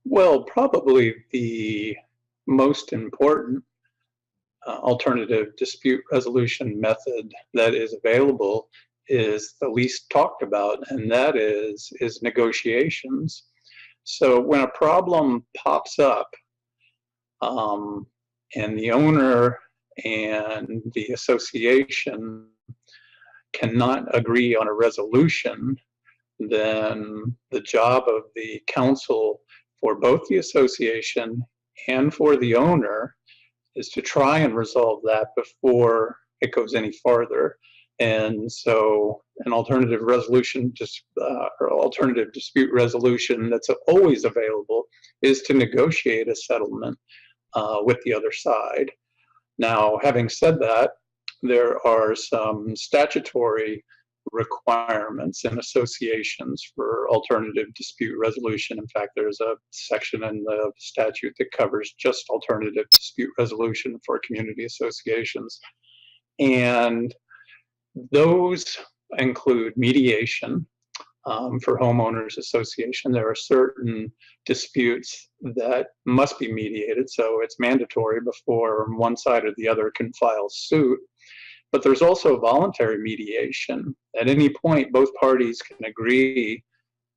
Well, probably the most important alternative dispute resolution method that is available is the least talked about, and that is negotiations. So when a problem pops up, um, and the owner and the association cannot agree on a resolution, then the job of the counsel for both the association and for the owner is to try and resolve that before it goes any farther. And so an alternative resolution, or alternative dispute resolution that's always available is to negotiate a settlement with the other side. Now, having said that, there are some statutory requirements in associations for alternative dispute resolution. In fact, there's a section in the statute that covers just alternative dispute resolution for community associations. And those include mediation. For homeowners association, there are certain disputes that must be mediated, so it's mandatory before one side or the other can file suit. But there's also voluntary mediation. At any point, both parties can agree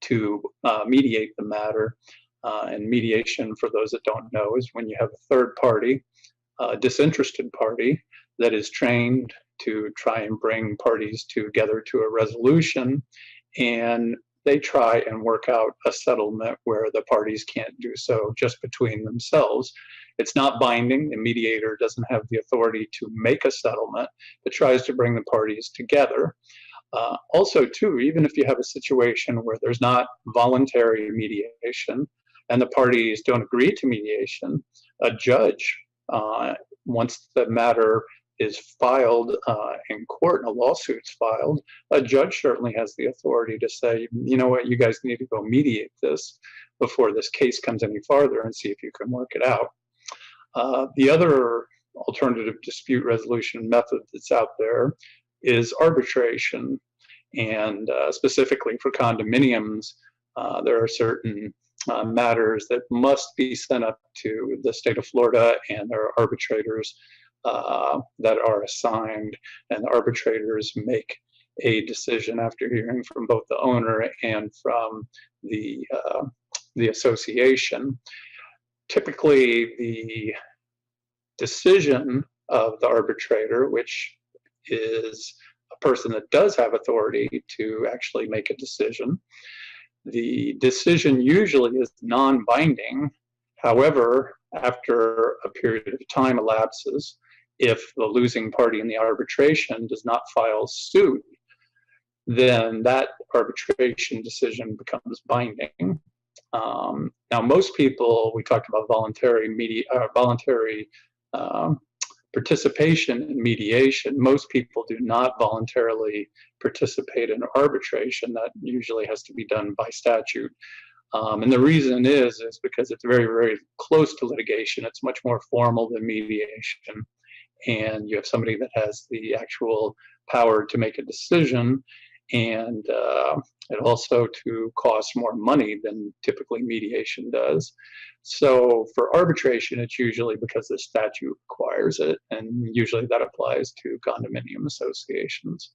to mediate the matter. And mediation, for those that don't know, is when you have a third party, a disinterested party, that is trained to try and bring parties together to a resolution, and they try and work out a settlement where the parties can't do so just between themselves. It's not binding. The mediator doesn't have the authority to make a settlement, but tries to bring the parties together. Also, too, even if you have a situation where there's not voluntary mediation and the parties don't agree to mediation, a judge, once the matter is filed in court and a lawsuit's filed, a judge certainly has the authority to say, you know what, you guys need to go mediate this before this case comes any farther and see if you can work it out. The other alternative dispute resolution method that's out there is arbitration. And specifically for condominiums, there are certain matters that must be sent up to the state of Florida, and there are arbitrators that are assigned, and the arbitrators make a decision after hearing from both the owner and from the association. Typically, the decision of the arbitrator, which is a person that does have authority to actually make a decision, the decision usually is non-binding. However, after a period of time elapses, if the losing party in the arbitration does not file suit, then that arbitration decision becomes binding. Now, most people, we talked about voluntary participation in mediation. Most people do not voluntarily participate in arbitration. That usually has to be done by statute. And the reason is because it's very, very close to litigation. It's much more formal than mediation. And you have somebody that has the actual power to make a decision, and it also to cost more money than typically mediation does. So for arbitration, it's usually because the statute requires it, and usually that applies to condominium associations.